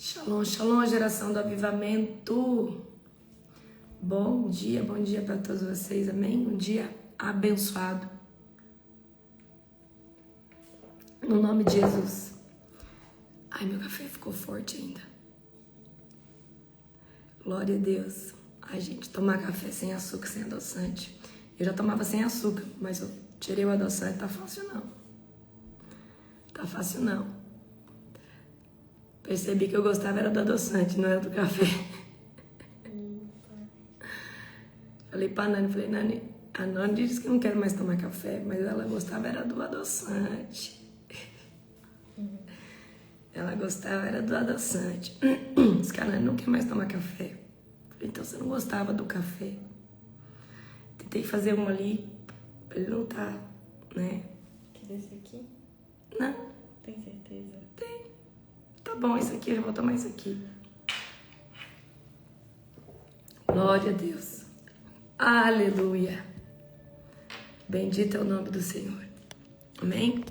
Shalom, shalom, geração do avivamento. Bom dia para todos vocês, amém? Um dia abençoado. No nome de Jesus. Ai, meu café ficou forte ainda. Glória a Deus. Ai, gente, tomar café sem açúcar, sem adoçante. Eu já tomava sem açúcar, mas eu tirei o adoçante, tá fácil não. Tá fácil não. Percebi que eu gostava era do adoçante, não era do café. Falei pra Nani, Nani, a Nani disse que não quer mais tomar café, mas ela gostava era do adoçante. Ela gostava era do adoçante. Diz que a Nani não quer mais tomar café. Falei, então você não gostava do café. Tentei fazer um ali, pra ele não tá, né? Quer desse aqui? Não. Tem certeza? Tem. Tá bom, isso aqui, eu já vou tomar isso aqui. Glória a Deus. Aleluia. Bendito é o nome do Senhor. Amém?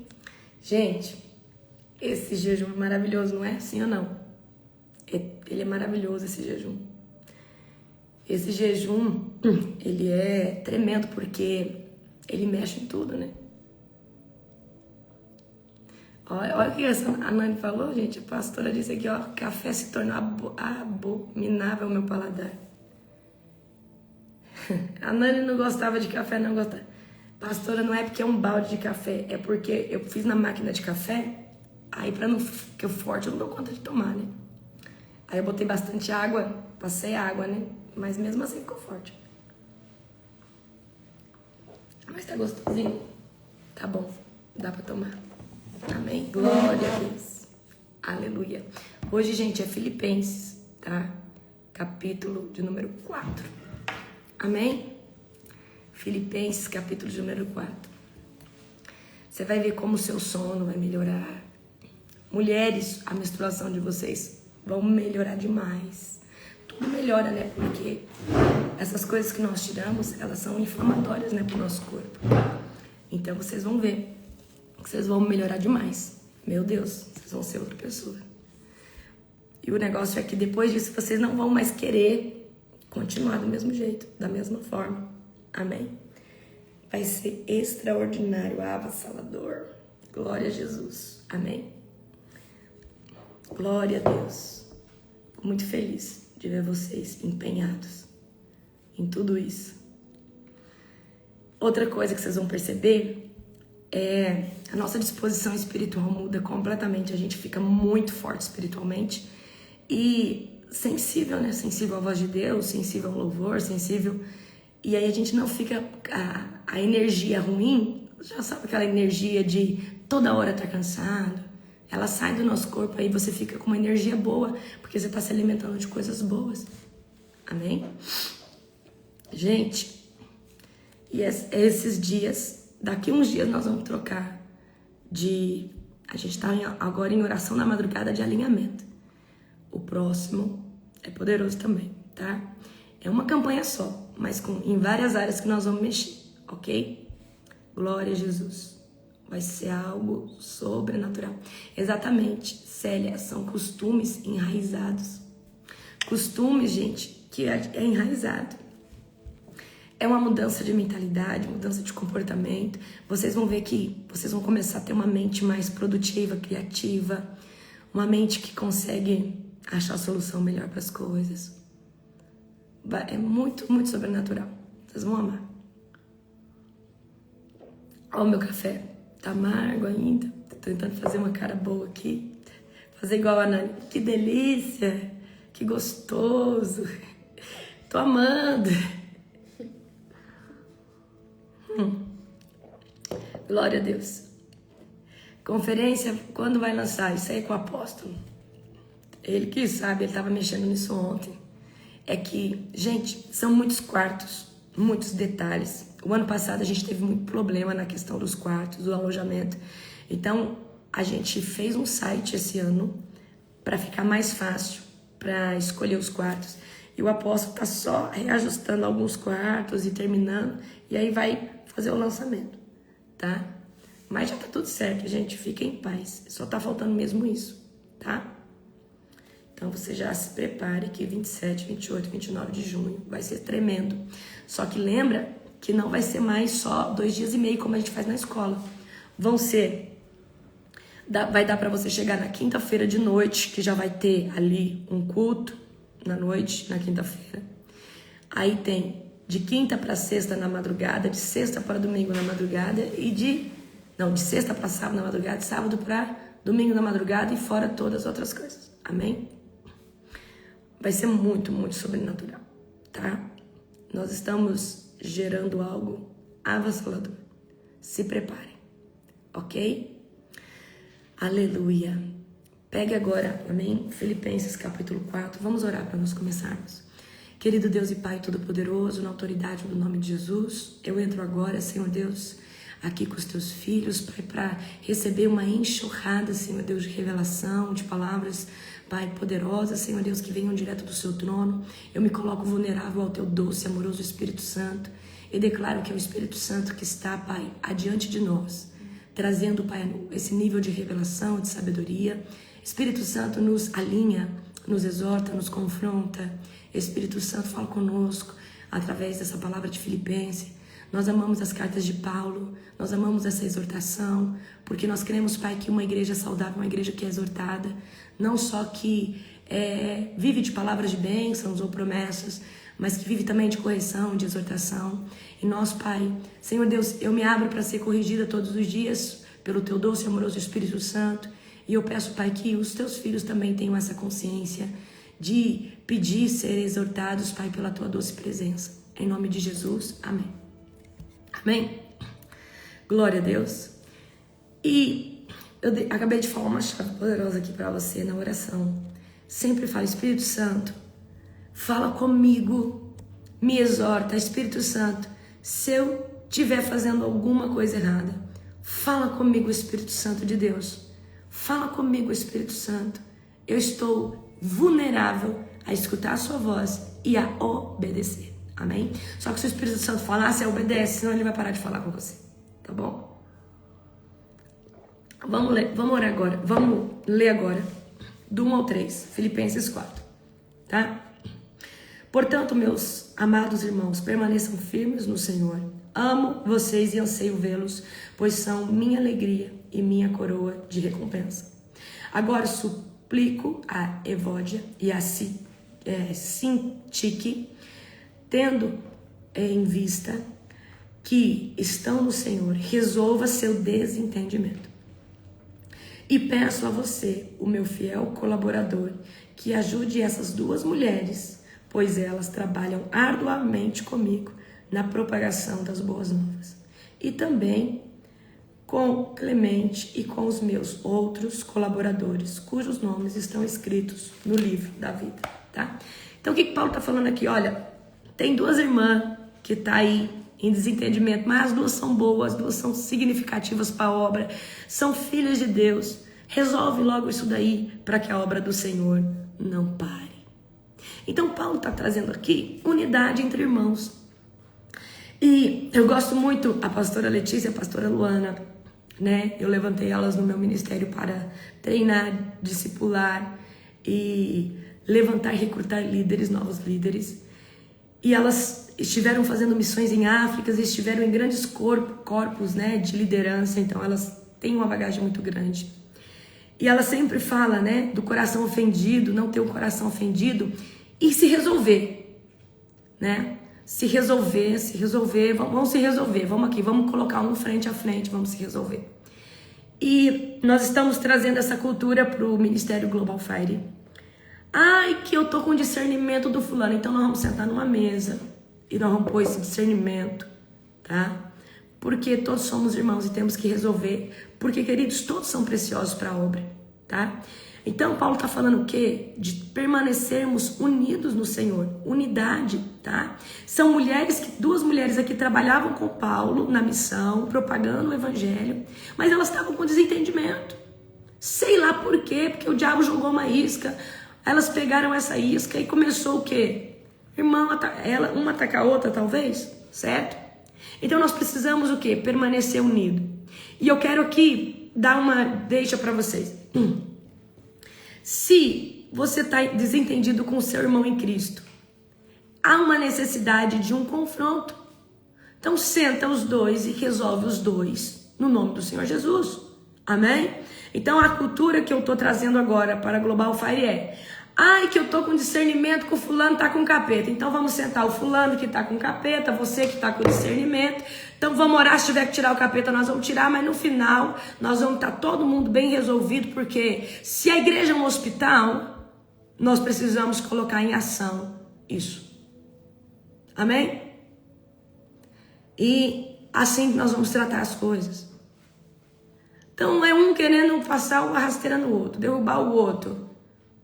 Gente, esse jejum é maravilhoso, não é? Sim ou não? Ele é maravilhoso, esse jejum. Esse jejum, ele é tremendo porque ele mexe em tudo, né? Olha o que a Nani falou, gente. A pastora disse aqui, ó, café se tornou abominável ao meu paladar. A Nani não gostava de café, não gostava. Pastora, não é porque é um balde de café, é porque eu fiz na máquina de café, aí pra não ficar forte eu não dou conta de tomar, né? Aí eu botei bastante água, passei água, né? Mas mesmo assim ficou forte. Mas tá gostosinho. Tá bom, dá pra tomar. Amém? Glória a Deus. Aleluia. Hoje, gente, é Filipenses, tá? Capítulo de número 4. Amém? Filipenses, capítulo de número 4. Você vai ver como o seu sono vai melhorar. Mulheres, a menstruação de vocês vão melhorar demais. Tudo melhora, né? Porque essas coisas que nós tiramos, elas são inflamatórias, né, pro nosso corpo. Então, vocês vão ver. Vocês vão melhorar demais. Meu Deus, vocês vão ser outra pessoa. E o negócio é que depois disso vocês não vão mais querer continuar do mesmo jeito, da mesma forma. Amém? Vai ser extraordinário, avassalador. Glória a Jesus. Amém? Glória a Deus. Fico muito feliz de ver vocês empenhados em tudo isso. Outra coisa que vocês vão perceber a nossa disposição espiritual muda completamente. A gente fica muito forte espiritualmente e sensível, né? Sensível à voz de Deus, sensível ao louvor, sensível. E aí a gente não fica... A energia ruim, já sabe aquela energia de toda hora estar cansado? Ela sai do nosso corpo, aí você fica com uma energia boa, porque você está se alimentando de coisas boas. Amém? Gente, e esses dias... Daqui uns dias nós vamos trocar de... A gente está agora em oração na madrugada de alinhamento. O próximo é poderoso também, tá? É uma campanha só, mas em várias áreas que nós vamos mexer, ok? Glória a Jesus. Vai ser algo sobrenatural. Exatamente, Célia, são costumes enraizados. Costumes, gente, que é enraizado. É uma mudança de mentalidade, mudança de comportamento. Vocês vão ver que vocês vão começar a ter uma mente mais produtiva, criativa. Uma mente que consegue achar a solução melhor para as coisas. É muito, muito sobrenatural. Vocês vão amar. Ó, o meu café tá amargo ainda. Tô tentando fazer uma cara boa aqui. Fazer igual a Nani. Que delícia! Que gostoso! Tô amando! Glória a Deus. Conferência, quando vai lançar? Isso aí é com o apóstolo. Ele que sabe, ele estava mexendo nisso ontem. É que, gente, são muitos quartos, muitos detalhes. O ano passado a gente teve muito problema na questão dos quartos, do alojamento. Então, a gente fez um site esse ano para ficar mais fácil para escolher os quartos. E o apóstolo está só reajustando alguns quartos e terminando. E aí vai fazer o lançamento, tá? Mas já tá tudo certo, gente. Fiquem em paz. Só tá faltando mesmo isso, tá? Então você já se prepare que 27, 28, 29 de junho vai ser tremendo. Só que lembra que não vai ser mais só 2 dias e meio como a gente faz na escola. Vai dar para você chegar na quinta-feira de noite, que já vai ter ali um culto na noite, na quinta-feira. Aí tem de quinta para sexta na madrugada, de sexta para domingo na madrugada e de sexta para sábado na madrugada, de sábado para domingo na madrugada e fora todas as outras coisas. Amém? Vai ser muito, muito sobrenatural, tá? Nós estamos gerando algo avassalador. Se preparem, ok? Aleluia. Pegue agora, amém? Filipenses capítulo 4. Vamos orar para nós começarmos. Querido Deus e Pai Todo-Poderoso, na autoridade do nome de Jesus, eu entro agora, Senhor Deus, aqui com os teus filhos, Pai, para receber uma enxurrada, Senhor Deus, de revelação, de palavras, Pai, poderosas, Senhor Deus, que venham direto do seu trono. Eu me coloco vulnerável ao teu doce e amoroso Espírito Santo e declaro que é o Espírito Santo que está, Pai, adiante de nós, trazendo, Pai, esse nível de revelação, de sabedoria. Espírito Santo nos alinha, nos exorta, nos confronta. Espírito Santo fala conosco através dessa palavra de Filipenses. Nós amamos as cartas de Paulo, nós amamos essa exortação, porque nós queremos, Pai, que uma igreja saudável, uma igreja que é exortada, não só que vive de palavras de bênçãos ou promessas, mas que vive também de correção, de exortação. E nós, Pai, Senhor Deus, eu me abro para ser corrigida todos os dias pelo Teu doce e amoroso Espírito Santo. E eu peço, Pai, que os Teus filhos também tenham essa consciência de pedir ser exortados, Pai, pela Tua doce presença. Em nome de Jesus, amém. Amém? Glória a Deus. E eu acabei de falar uma chave poderosa aqui para você na oração. Sempre fala, Espírito Santo, fala comigo, me exorta, Espírito Santo, se eu estiver fazendo alguma coisa errada, fala comigo, Espírito Santo de Deus, fala comigo, Espírito Santo, eu estou vulnerável a escutar a sua voz e a obedecer, amém? Só que se o Espírito Santo falar, você obedece, senão ele vai parar de falar com você, tá bom? Vamos ler agora, do 1 ao 3, Filipenses 4, tá? Portanto, meus amados irmãos, permaneçam firmes no Senhor. Amo vocês e anseio vê-los, pois são minha alegria e minha coroa de recompensa. Agora suplico a Evódia e a Sintique, tendo em vista que estão no Senhor, resolva seu desentendimento. E peço a você, o meu fiel colaborador, que ajude essas duas mulheres, pois elas trabalham arduamente comigo na propagação das boas novas. E também com Clemente e com os meus outros colaboradores, cujos nomes estão escritos no livro da vida, tá? Então o que Paulo está falando aqui? Olha, tem duas irmãs que estão aí em desentendimento, mas as duas são boas, as duas são significativas para a obra, são filhas de Deus. Resolve logo isso daí para que a obra do Senhor não pare. Então Paulo está trazendo aqui unidade entre irmãos. E eu gosto muito a pastora Letícia e a pastora Luana, né? Eu levantei elas no meu ministério para treinar, discipular e levantar e recrutar líderes, novos líderes. E elas estiveram fazendo missões em África, estiveram em grandes corpos, né, de liderança, então elas têm uma bagagem muito grande. E ela sempre fala, né, do coração ofendido, não ter o coração ofendido e se resolver, né? Se resolver, vamos se resolver, vamos aqui, vamos colocar um frente a frente, vamos se resolver. E nós estamos trazendo essa cultura para o Ministério Global Fire. Ai, que eu tô com discernimento do fulano, então nós vamos sentar numa mesa e nós vamos pôr esse discernimento, tá? Porque todos somos irmãos e temos que resolver, porque, queridos, todos são preciosos para a obra, tá? Então, Paulo está falando o quê? De permanecermos unidos no Senhor, unidade, tá? São duas mulheres aqui trabalhavam com Paulo na missão, propagando o evangelho, mas elas estavam com desentendimento. Sei lá por quê, porque o diabo jogou uma isca, elas pegaram essa isca e começou o quê? Irmão, uma atacar a outra, talvez, certo? Então, nós precisamos o quê? Permanecer unido. E eu quero aqui dar uma deixa para vocês. Se você está desentendido com o seu irmão em Cristo. Há uma necessidade de um confronto. Então senta os dois e resolve os dois no nome do Senhor Jesus. Amém? Então a cultura que eu estou trazendo agora para a Global Fire é: ai, que eu estou com discernimento que o fulano está com capeta. Então vamos sentar o fulano que está com capeta, você que está com discernimento. Então vamos orar, se tiver que tirar o capeta nós vamos tirar, mas no final nós vamos estar todo mundo bem resolvido, porque se a igreja é um hospital, nós precisamos colocar em ação isso. Amém? E assim nós vamos tratar as coisas. Então é um querendo passar uma rasteira no outro, derrubar o outro.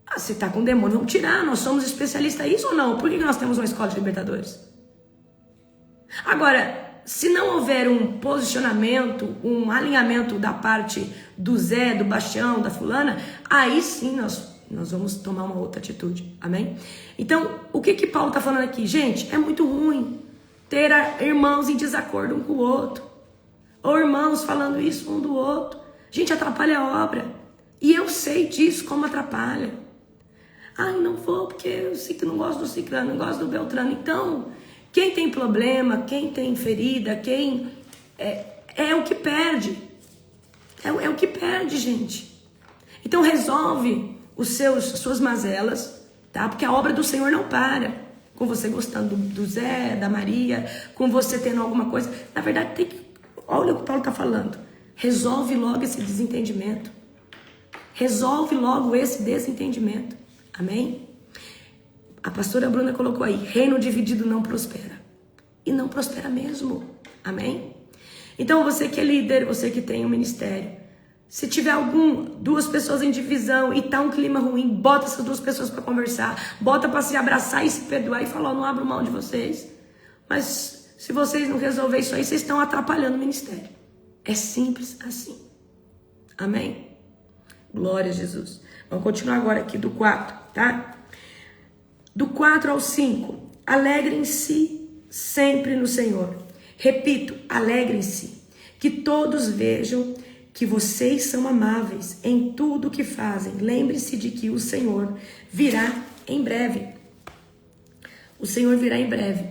Ah, você está com demônio, vamos tirar, nós somos especialistas nisso ou não? Por que nós temos uma escola de libertadores? Agora, se não houver um posicionamento, um alinhamento da parte do Zé, do Bastião, da fulana, aí sim nós vamos tomar uma outra atitude, amém? Então, o que Paulo está falando aqui? Gente, é muito ruim ter irmãos em desacordo um com o outro, ou irmãos falando isso um do outro. Gente, atrapalha a obra, e eu sei disso, como atrapalha. Ai, não vou porque eu sei que não gosto do ciclano, não gosto do beltrano. Então, quem tem problema, quem tem ferida, quem é o que perde. É o que perde, gente. Então resolve as suas mazelas, tá? Porque a obra do Senhor não para. Com você gostando do Zé, da Maria, com você tendo alguma coisa. Na verdade, tem que... Olha o que o Paulo está falando. Resolve logo esse desentendimento. Resolve logo esse desentendimento. Amém? A pastora Bruna colocou aí: reino dividido não prospera. E não prospera mesmo. Amém? Então você que é líder, você que tem um ministério, se tiver duas pessoas em divisão e tá um clima ruim, bota essas duas pessoas para conversar, bota para se abraçar e se perdoar e falar: não abro mão de vocês. Mas se vocês não resolverem isso aí, vocês estão atrapalhando o ministério. É simples assim. Amém? Glória a Jesus. Vamos continuar agora aqui do 4, tá? Do 4 ao 5. Alegrem-se sempre no Senhor. Repito, alegrem-se. Que todos vejam que vocês são amáveis em tudo o que fazem. Lembre-se de que o Senhor virá em breve. O Senhor virá em breve.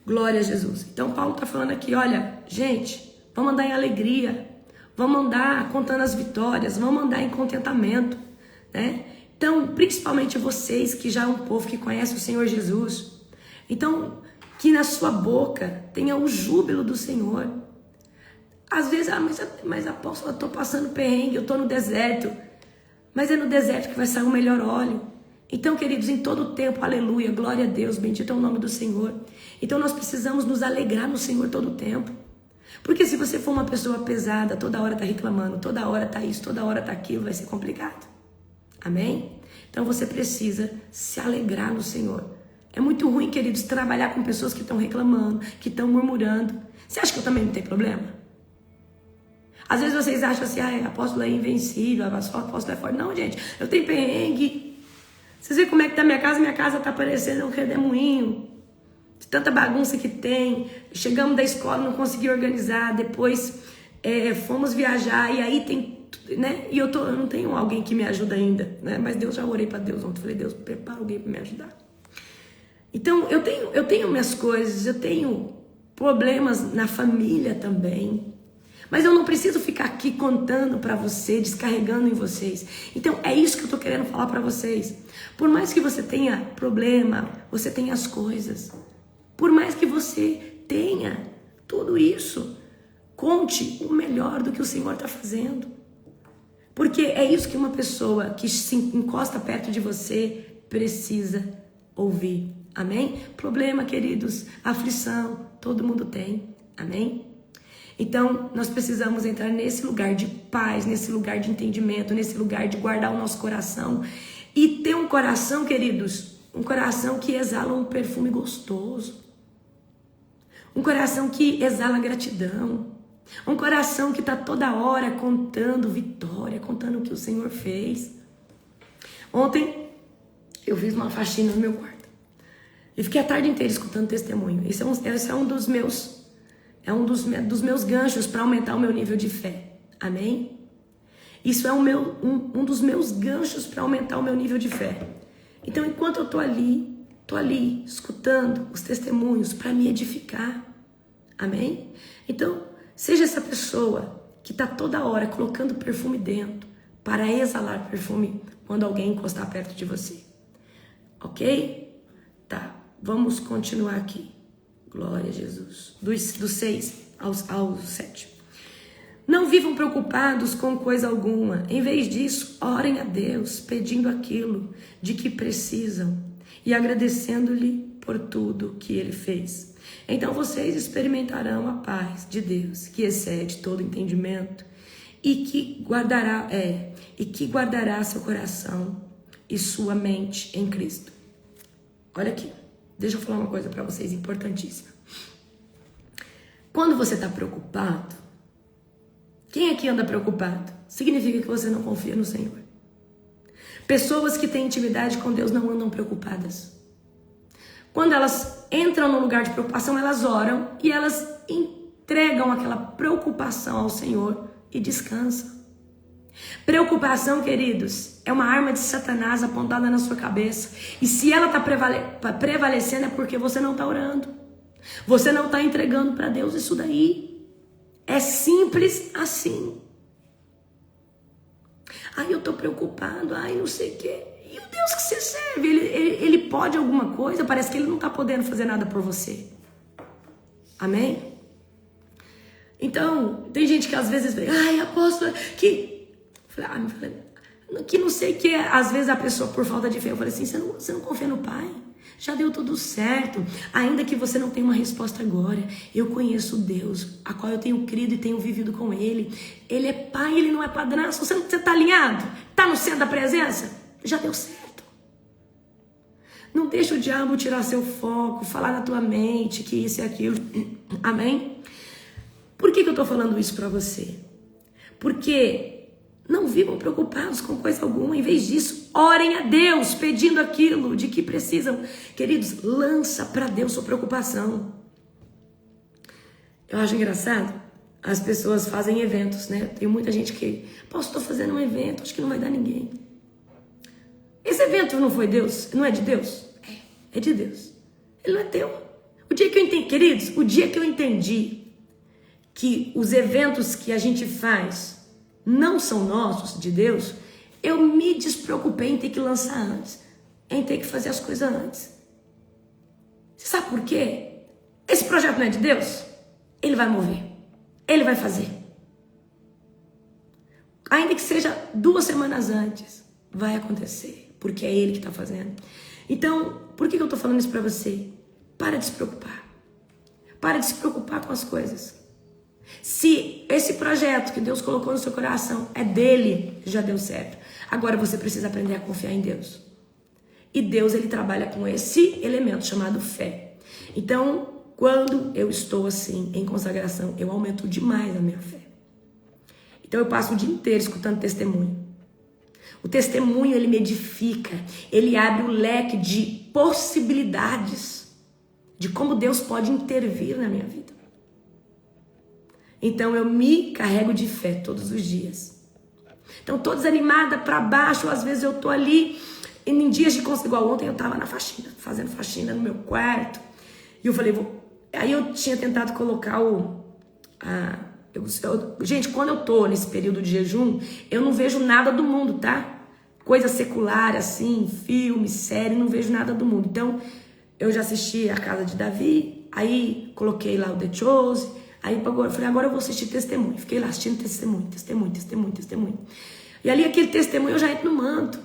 Glória a Jesus. Então Paulo está falando aqui: olha, gente, vamos andar em alegria. Vamos andar contando as vitórias, vamos andar em contentamento, né? Então, principalmente vocês que já é um povo que conhece o Senhor Jesus. Então, que na sua boca tenha o júbilo do Senhor. Às vezes, mas apóstolo, eu estou passando perrengue, eu estou no deserto. Mas é no deserto que vai sair o melhor óleo. Então, queridos, em todo o tempo, aleluia, glória a Deus, bendito é o nome do Senhor. Então, nós precisamos nos alegrar no Senhor todo o tempo. Porque se você for uma pessoa pesada, toda hora tá reclamando, toda hora tá isso, toda hora tá aquilo, vai ser complicado. Amém? Então você precisa se alegrar no Senhor. É muito ruim, queridos, trabalhar com pessoas que estão reclamando, que estão murmurando. Você acha que eu também não tenho problema? Às vezes vocês acham assim: a apóstola é invencível, a apóstola é forte. Não, gente, eu tenho perrengue. Vocês veem como é que tá minha casa tá parecendo um redemoinho. De tanta bagunça que tem. Chegamos da escola, não consegui organizar. Depois fomos viajar e aí tem, né? E eu não tenho alguém que me ajuda ainda, né? Mas Deus, já orei para Deus ontem. Falei: Deus, prepara alguém para me ajudar. Então eu tenho minhas coisas, eu tenho problemas na família também. Mas eu não preciso ficar aqui contando para você, descarregando em vocês. Então é isso que eu tô querendo falar para vocês. Por mais que você tenha problema, você tenha as coisas. Por mais que você tenha tudo isso, conte o melhor do que o Senhor está fazendo. Porque é isso que uma pessoa que se encosta perto de você precisa ouvir. Amém? Problema, queridos, aflição, todo mundo tem. Amém? Então, nós precisamos entrar nesse lugar de paz, nesse lugar de entendimento, nesse lugar de guardar o nosso coração. E ter um coração, queridos, um coração que exala um perfume gostoso. Um coração que exala gratidão. Um coração que está toda hora contando vitória, contando o que o Senhor fez. Ontem, eu fiz uma faxina no meu quarto. E fiquei a tarde inteira escutando testemunho. Esse é um dos meus ganchos para aumentar o meu nível de fé. Amém? Isso é um dos meus ganchos para aumentar o meu nível de fé. Então, enquanto eu tô ali escutando os testemunhos para me edificar. Amém? Então, seja essa pessoa que tá toda hora colocando perfume dentro para exalar perfume quando alguém encostar perto de você. Ok? Tá, vamos continuar aqui. Glória a Jesus. Do 6 ao 7. Não vivam preocupados com coisa alguma. Em vez disso, orem a Deus, pedindo aquilo de que precisam e agradecendo-lhe por tudo que Ele fez. Então vocês experimentarão a paz de Deus, que excede todo entendimento, e que guardará seu coração e sua mente em Cristo. Olha aqui, deixa eu falar uma coisa para vocês importantíssima. Quando você está preocupado, quem aqui anda preocupado? Significa que você não confia no Senhor. Pessoas que têm intimidade com Deus não andam preocupadas. Quando elas entram num lugar de preocupação, elas oram e elas entregam aquela preocupação ao Senhor e descansam. Preocupação, queridos, é uma arma de Satanás apontada na sua cabeça. E se ela está prevalecendo é porque você não está orando. Você não está entregando para Deus isso daí. É simples assim. Ai, eu tô preocupado, ai, não sei o quê. E o Deus que você serve, ele pode alguma coisa? Parece que ele não tá podendo fazer nada por você. Amém? Então, tem gente que às vezes vem, ai, apóstolo, que não sei o que. Às vezes a pessoa, por falta de fé, eu falei assim, você não confia no Pai? Já deu tudo certo. Ainda que você não tenha uma resposta agora, eu conheço Deus, a qual eu tenho crido e tenho vivido com Ele. Ele é Pai, Ele não é padrasto. Você está alinhado? Está no centro da presença? Já deu certo. Não deixa o diabo tirar seu foco, falar na tua mente que isso e aquilo. Amém? Por que eu estou falando isso para você? Porque não vivam preocupados com coisa alguma. Em vez disso, orem a Deus, pedindo aquilo de que precisam. Queridos, lança para Deus sua preocupação. Eu acho engraçado. As pessoas fazem eventos, né? Tem muita gente que, estou fazendo um evento, acho que não vai dar ninguém. Esse evento não foi Deus? Não é de Deus? É de Deus. Ele não é teu. O dia que eu entendi, queridos, o dia que eu entendi que os eventos que a gente faz não são nossos, de Deus, eu me despreocupei em ter que lançar antes, em ter que fazer as coisas antes. Você sabe por quê? Esse projeto não é de Deus? Ele vai mover, Ele vai fazer. Ainda que seja 2 semanas antes, vai acontecer, porque é Ele que está fazendo. Então, por que eu estou falando isso para você? Para de se preocupar. Para de se preocupar com as coisas. Se esse projeto que Deus colocou no seu coração é dele, já deu certo. Agora você precisa aprender a confiar em Deus. E Deus, ele trabalha com esse elemento chamado fé. Então, quando eu estou assim, em consagração, eu aumento demais a minha fé. Então eu passo o dia inteiro escutando testemunho. O testemunho, ele me edifica. Ele abre o leque de possibilidades de como Deus pode intervir na minha vida. Então eu me carrego de fé todos os dias. Então tô desanimada para baixo, às vezes eu tô ali em dias de consagração. Igual ontem eu tava na faxina, fazendo faxina no meu quarto. E eu falei, aí eu tinha tentado colocar gente, quando eu tô nesse período de jejum, eu não vejo nada do mundo, tá? Coisa secular assim, filme, série, não vejo nada do mundo. Então eu já assisti A Casa de Davi, aí coloquei lá o The Chosen. Aí eu falei, agora eu vou assistir testemunho. Fiquei lá assistindo testemunho. E ali aquele testemunho eu já entro no manto.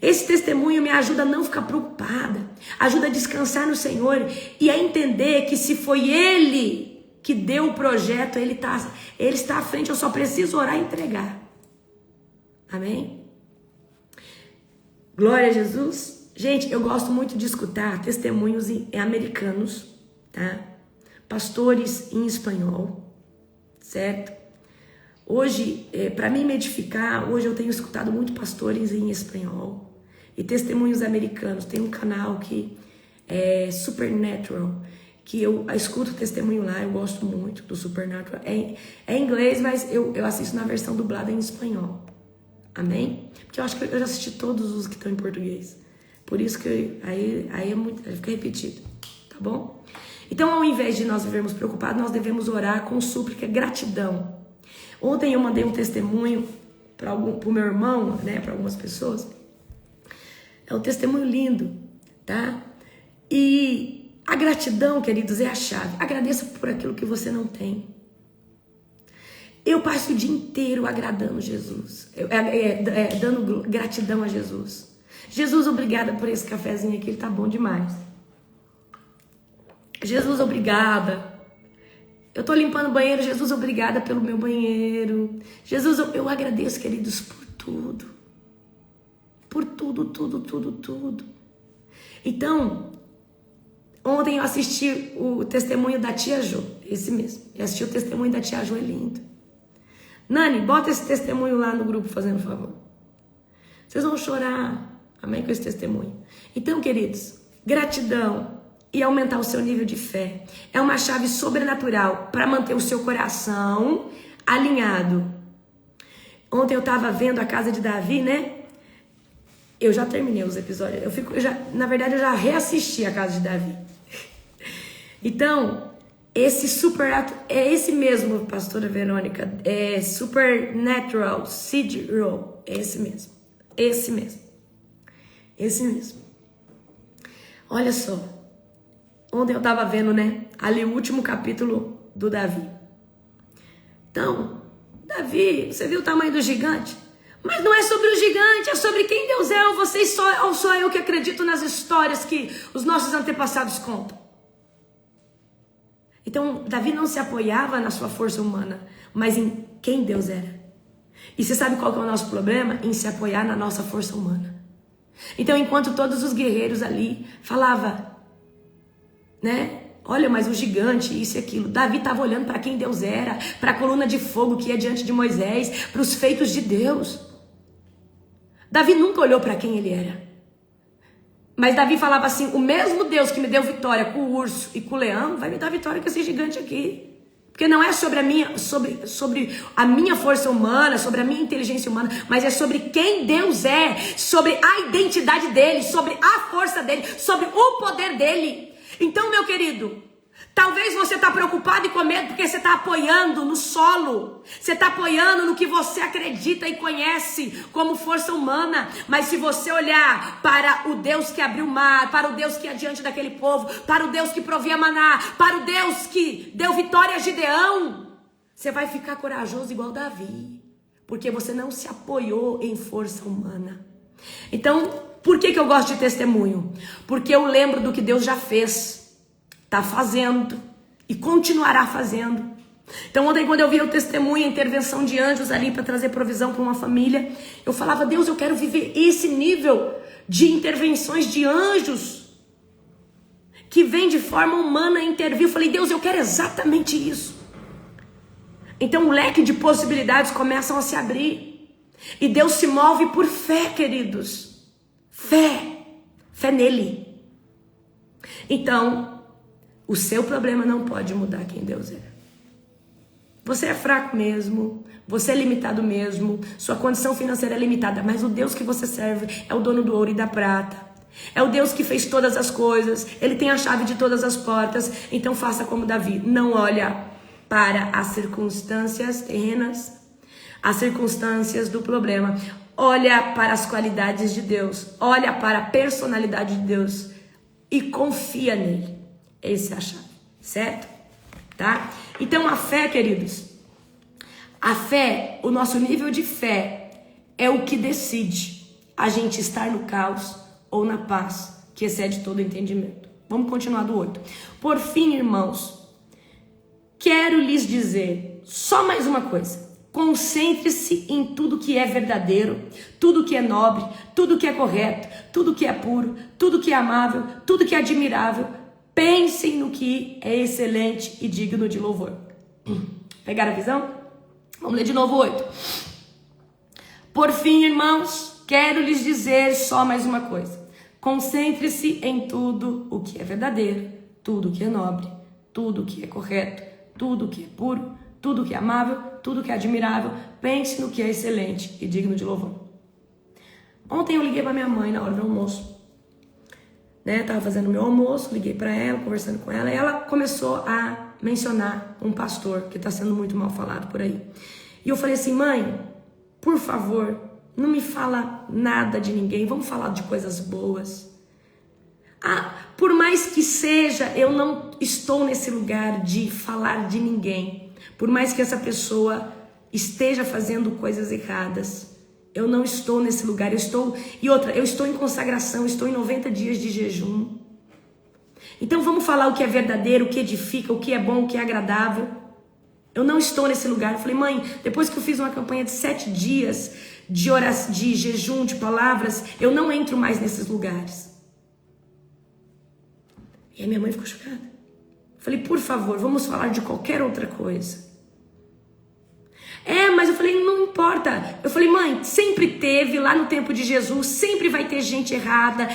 Esse testemunho me ajuda a não ficar preocupada. Ajuda a descansar no Senhor. E a entender que se foi Ele que deu o projeto, Ele está à frente. Eu só preciso orar e entregar. Amém? Glória a Jesus. Gente, eu gosto muito de escutar testemunhos americanos, tá? Pastores em espanhol, certo? Hoje, para mim me edificar, hoje eu tenho escutado muito pastores em espanhol e testemunhos americanos. Tem um canal que é Supernatural, que eu escuto o testemunho lá, eu gosto muito do Supernatural. É em inglês, mas eu assisto na versão dublada em espanhol. Amém? Porque eu acho que eu já assisti todos os que estão em português. Por isso que aí é muito, aí fica repetido, tá bom? Então, ao invés de nós vivermos preocupados, nós devemos orar com súplica, gratidão. Ontem eu mandei um testemunho para o meu irmão, né, para algumas pessoas. É um testemunho lindo, tá? E a gratidão, queridos, é a chave. Agradeça por aquilo que você não tem. Eu passo o dia inteiro agradando Jesus, dando gratidão a Jesus. Jesus, obrigada por esse cafezinho aqui, ele tá bom demais. Jesus, obrigada. Eu tô limpando o banheiro, Jesus, obrigada pelo meu banheiro. Jesus, eu agradeço, queridos, por tudo. Por tudo, tudo, tudo, tudo. Então, ontem eu assisti o testemunho da tia Jo, esse mesmo. Eu assisti o testemunho da tia Jo, é lindo. Nani, bota esse testemunho lá no grupo, fazendo favor. Vocês vão chorar, amém, com esse testemunho. Então, queridos, gratidão e aumentar o seu nível de fé é uma chave sobrenatural para manter o seu coração alinhado. Ontem eu estava vendo a casa de Davi, né? Eu já terminei os episódios. Na verdade, eu já reassisti a casa de Davi. Então, esse supernatural, é esse mesmo, pastora Verônica, é Supernatural Seed Roll, é esse mesmo, esse mesmo, esse mesmo. Olha só, ontem eu tava vendo, né, ali o último capítulo do Davi. Então, Davi, você viu o tamanho do gigante? Mas não é sobre o gigante, é sobre quem Deus é, ou só eu que acredito nas histórias que os nossos antepassados contam. Então, Davi não se apoiava na sua força humana, mas em quem Deus era. E você sabe qual que é o nosso problema? Em se apoiar na nossa força humana. Então, enquanto todos os guerreiros ali falavam, né? Olha, mas o gigante, isso e aquilo. Davi estava olhando para quem Deus era, para a coluna de fogo que ia diante de Moisés, para os feitos de Deus. Davi nunca olhou para quem ele era. Mas Davi falava assim, o mesmo Deus que me deu vitória com o urso e com o leão, vai me dar vitória com esse gigante aqui. Porque não é sobre a minha força humana, sobre a minha inteligência humana, mas é sobre quem Deus é, sobre a identidade dele, sobre a força dele, sobre o poder dele. Então, meu querido, talvez você está preocupado e com medo porque você está apoiando no solo. Você está apoiando no que você acredita e conhece como força humana. Mas se você olhar para o Deus que abriu o mar, para o Deus que ia diante daquele povo, para o Deus que provia maná, para o Deus que deu vitória a Gideão, você vai ficar corajoso igual Davi. Porque você não se apoiou em força humana. Então, por que eu gosto de testemunho? Porque eu lembro do que Deus já fez, está fazendo e continuará fazendo. Então ontem quando eu vi o testemunho, a intervenção de anjos ali para trazer provisão para uma família, eu falava, Deus, eu quero viver esse nível de intervenções de anjos que vem de forma humana intervir. Eu falei, Deus, eu quero exatamente isso. Então o leque de possibilidades começam a se abrir e Deus se move por fé, queridos. Fé nele. Então, o seu problema não pode mudar quem Deus é. Você é fraco mesmo, você é limitado mesmo, sua condição financeira é limitada, mas o Deus que você serve é o dono do ouro e da prata. É o Deus que fez todas as coisas, ele tem a chave de todas as portas. Então faça como Davi, não olha para as circunstâncias terrenas, as circunstâncias do problema. Olha para as qualidades de Deus, olha para a personalidade de Deus e confia nele. Essa é a chave, certo? Tá? Então a fé, queridos, a fé, o nosso nível de fé é o que decide a gente estar no caos ou na paz que excede todo entendimento. Vamos continuar do 8. Por fim, irmãos, quero lhes dizer só mais uma coisa. Concentre-se em tudo que é verdadeiro, tudo que é nobre, tudo que é correto, tudo que é puro, tudo que é amável, tudo que é admirável. Pensem no que é excelente e digno de louvor. Pegaram a visão? Vamos ler de novo 8. Por fim, irmãos, quero lhes dizer só mais uma coisa. Concentre-se em tudo o que é verdadeiro, tudo que é nobre, tudo que é correto, tudo que é puro, tudo que é amável, tudo que é admirável, pense no que é excelente e digno de louvor. Ontem eu liguei para minha mãe na hora do almoço. Tava fazendo meu almoço, liguei para ela, conversando com ela, e ela começou a mencionar um pastor que está sendo muito mal falado por aí. E eu falei assim: mãe, por favor, não me fala nada de ninguém, vamos falar de coisas boas. Por mais que seja, eu não estou nesse lugar de falar de ninguém. Por mais que essa pessoa esteja fazendo coisas erradas, eu não estou nesse lugar. Eu estou em consagração, estou em 90 dias de jejum. Então vamos falar o que é verdadeiro, o que edifica, o que é bom, o que é agradável. Eu não estou nesse lugar. Eu falei: mãe, depois que eu fiz uma campanha de 7 dias de jejum, de palavras, eu não entro mais nesses lugares. E a minha mãe ficou chocada. Eu falei: por favor, vamos falar de qualquer outra coisa. Mas eu falei: não importa. Eu falei: mãe, sempre teve lá no tempo de Jesus, sempre vai ter gente errada,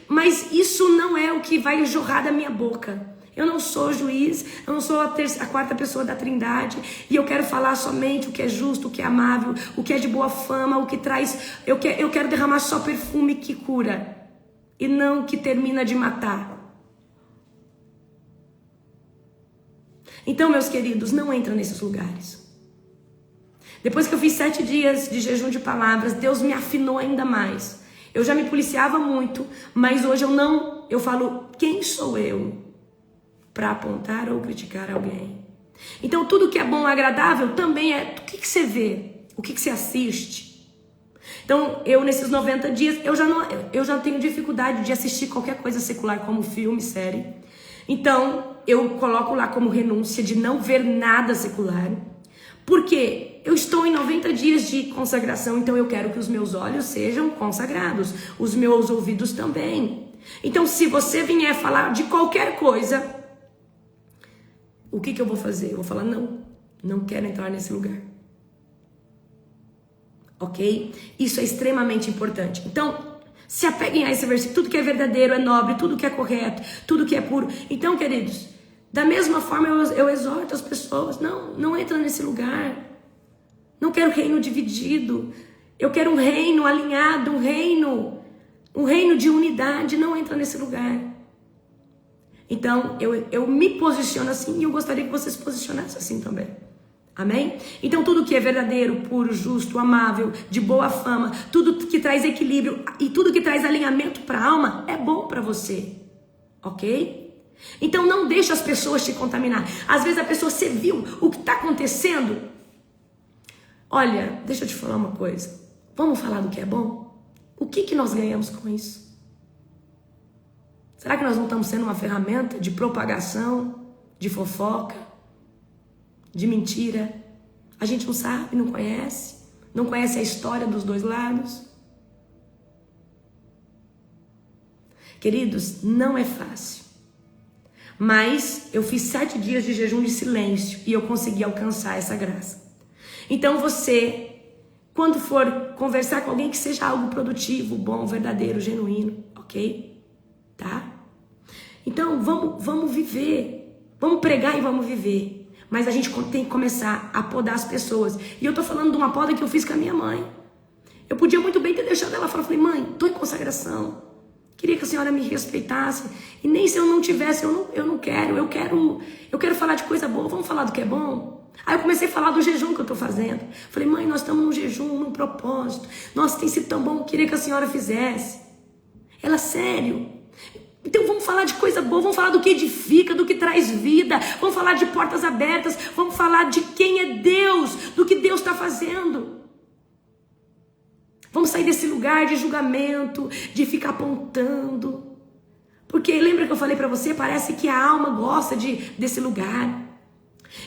mas isso não é o que vai jorrar da minha boca. Eu não sou juiz, eu não sou a quarta pessoa da Trindade, e eu quero falar somente o que é justo, o que é amável, o que é de boa fama, o que traz... Eu quero derramar só perfume que cura, e não que termina de matar. Então, meus queridos, não entra nesses lugares. Depois que eu fiz 7 dias de jejum de palavras, Deus me afinou ainda mais. Eu já me policiava muito, mas hoje eu falo: quem sou eu para apontar ou criticar alguém? Então, tudo que é bom e agradável também é o que você vê, o que você assiste. Então, nesses 90 dias, eu já tenho dificuldade de assistir qualquer coisa secular, como filme, série. Então, eu coloco lá como renúncia de não ver nada secular. Porque eu estou em 90 dias de consagração, então eu quero que os meus olhos sejam consagrados, os meus ouvidos também. Então, se você vier falar de qualquer coisa, o que eu vou fazer? Eu vou falar: não quero entrar nesse lugar. Ok? Isso é extremamente importante. Então, se apeguem a esse versículo: tudo que é verdadeiro é nobre, tudo que é correto, tudo que é puro. Então, queridos, da mesma forma eu exorto as pessoas: não entra nesse lugar. Não quero reino dividido. Eu quero um reino alinhado, um reino de unidade. Não entra nesse lugar. Então, eu me posiciono assim, e eu gostaria que você se posicionasse assim também. Amém? Então, tudo que é verdadeiro, puro, justo, amável, de boa fama, tudo que traz equilíbrio e tudo que traz alinhamento para a alma é bom para você. Ok? Então, não deixe as pessoas te contaminar. Às vezes a pessoa, você viu o que está acontecendo? Olha, deixa eu te falar uma coisa. Vamos falar do que é bom? O que nós ganhamos com isso? Será que nós não estamos sendo uma ferramenta de propagação, de fofoca, de mentira? A gente não sabe, não conhece a história dos dois lados. Queridos, não é fácil. Mas eu fiz 7 dias de jejum de silêncio e eu consegui alcançar essa graça. Então você, quando for conversar com alguém, que seja algo produtivo, bom, verdadeiro, genuíno, ok? Tá? Então vamos viver, vamos pregar e vamos viver. Mas a gente tem que começar a podar as pessoas. E eu tô falando de uma poda que eu fiz com a minha mãe. Eu podia muito bem ter deixado ela falar: falei: mãe, tô em consagração, queria que a senhora me respeitasse. E nem se eu não tivesse, eu não quero. Eu quero falar de coisa boa, vamos falar do que é bom. Aí eu comecei a falar do jejum que eu tô fazendo. Falei: mãe, nós estamos num jejum, num propósito. Nossa, tem sido tão bom, queria que a senhora fizesse. Ela: sério? Então vamos falar de coisa boa, vamos falar do que edifica, do que traz vida, vamos falar de portas abertas, vamos falar de quem é Deus, do que Deus está fazendo. Vamos sair desse lugar de julgamento, de ficar apontando. Porque lembra que eu falei para você? Parece que a alma gosta desse lugar.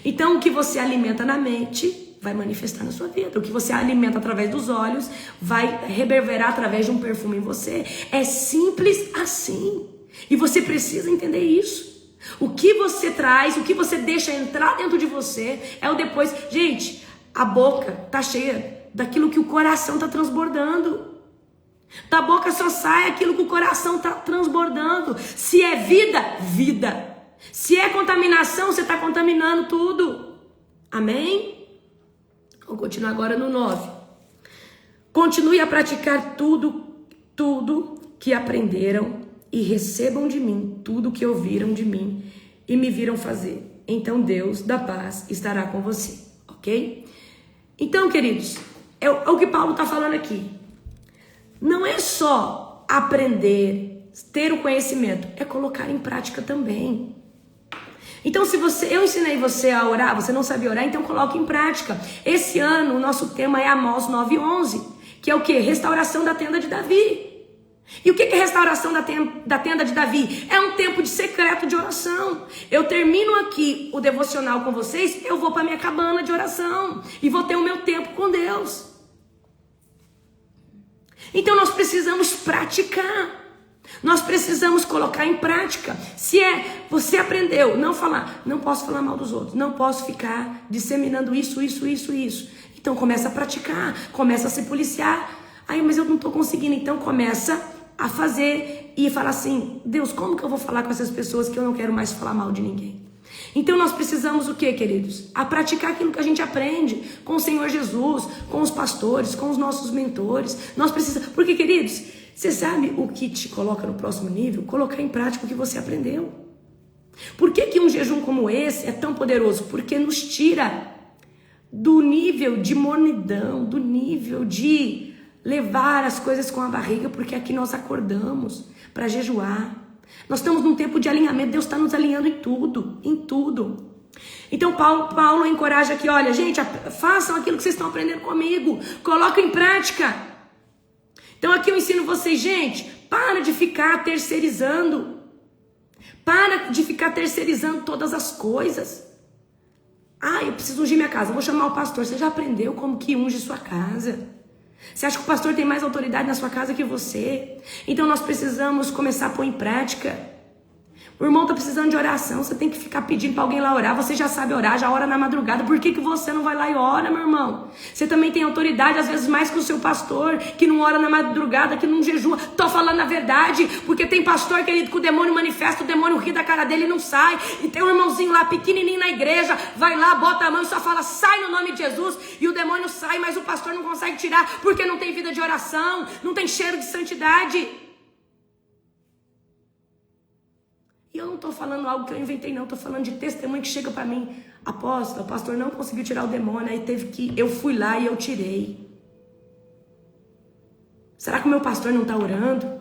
Então, o que você alimenta na mente vai manifestar na sua vida. O que você alimenta através dos olhos vai reverberar através de um perfume em você. É simples assim. E você precisa entender isso. O que você traz, o que você deixa entrar dentro de você é o depois. Gente, a boca tá cheia daquilo que o coração tá transbordando. Da boca só sai aquilo que o coração tá transbordando. Se é vida, vida. Se é contaminação, você está contaminando tudo. Amém? Vamos continuar agora no 9. Continue a praticar tudo que aprenderam e recebam de mim tudo que ouviram de mim e me viram fazer. Então Deus da paz estará com você, ok? Então, queridos, é o que Paulo está falando aqui. Não é só aprender, ter o conhecimento, é colocar em prática também. Então, se eu ensinei você a orar, você não sabia orar, então coloque em prática. Esse ano, o nosso tema é Amós 9:11, que é o quê? Restauração da tenda de Davi. E o que é restauração da tenda de Davi? É um tempo de secreto de oração. Eu termino aqui o devocional com vocês, eu vou para minha cabana de oração e vou ter o meu tempo com Deus. Então nós precisamos praticar. Nós precisamos colocar em prática. Se você aprendeu, não posso falar mal dos outros, não posso ficar disseminando isso. Então começa a praticar, começa a se policiar. Aí, mas eu não estou conseguindo, então começa a fazer e falar assim: Deus, como que eu vou falar com essas pessoas que eu não quero mais falar mal de ninguém? Então nós precisamos o que, queridos? A praticar aquilo que a gente aprende com o Senhor Jesus, com os pastores, com os nossos mentores. Nós precisamos, porque, queridos, você sabe o que te coloca no próximo nível? Colocar em prática o que você aprendeu. Por que um jejum como esse é tão poderoso? Porque nos tira do nível de mornidão, do nível de levar as coisas com a barriga, porque aqui nós acordamos para jejuar. Nós estamos num tempo de alinhamento, Deus está nos alinhando em tudo. Então Paulo encoraja aqui, olha, gente, façam aquilo que vocês estão aprendendo comigo, coloquem em prática. Então aqui eu ensino vocês, gente, para de ficar terceirizando. Para de ficar terceirizando todas as coisas. Eu preciso ungir minha casa, vou chamar o pastor. Você já aprendeu como que unge sua casa? Você acha que o pastor tem mais autoridade na sua casa que você? Então nós precisamos começar a pôr em prática. O irmão está precisando de oração, você tem que ficar pedindo para alguém lá orar. Você já sabe orar, já ora na madrugada. Por que você não vai lá e ora, meu irmão? Você também tem autoridade, às vezes mais que o seu pastor, que não ora na madrugada, que não jejua. Tô falando a verdade, porque tem pastor, querido, que o demônio manifesta, o demônio ri da cara dele e não sai. E tem um irmãozinho lá, pequenininho na igreja, vai lá, bota a mão e só fala, sai no nome de Jesus. E o demônio sai, mas o pastor não consegue tirar, porque não tem vida de oração, não tem cheiro de santidade. E eu não estou falando algo que eu inventei, não. Estou falando de testemunho que chega para mim. Apóstolo, o pastor não conseguiu tirar o demônio, aí teve que... Eu fui lá e eu tirei. Será que o meu pastor não está orando?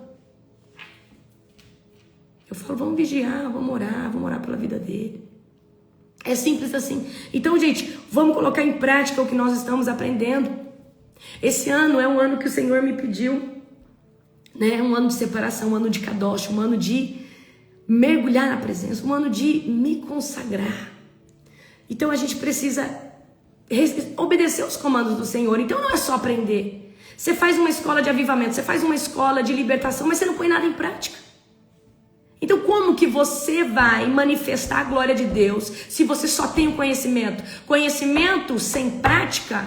Eu falo, vamos vigiar, vamos orar pela vida dele. É simples assim. Então, gente, vamos colocar em prática o que nós estamos aprendendo. Esse ano é um ano que o Senhor me pediu, né? Um ano de separação, um ano de kadosh, um ano de mergulhar na presença, um ano de me consagrar. Então a gente precisa obedecer os comandos do Senhor. Então não é só aprender. Você faz uma escola de avivamento, você faz uma escola de libertação, mas você não põe nada em prática. Então como que você vai manifestar a glória de Deus se você só tem o conhecimento? Conhecimento sem prática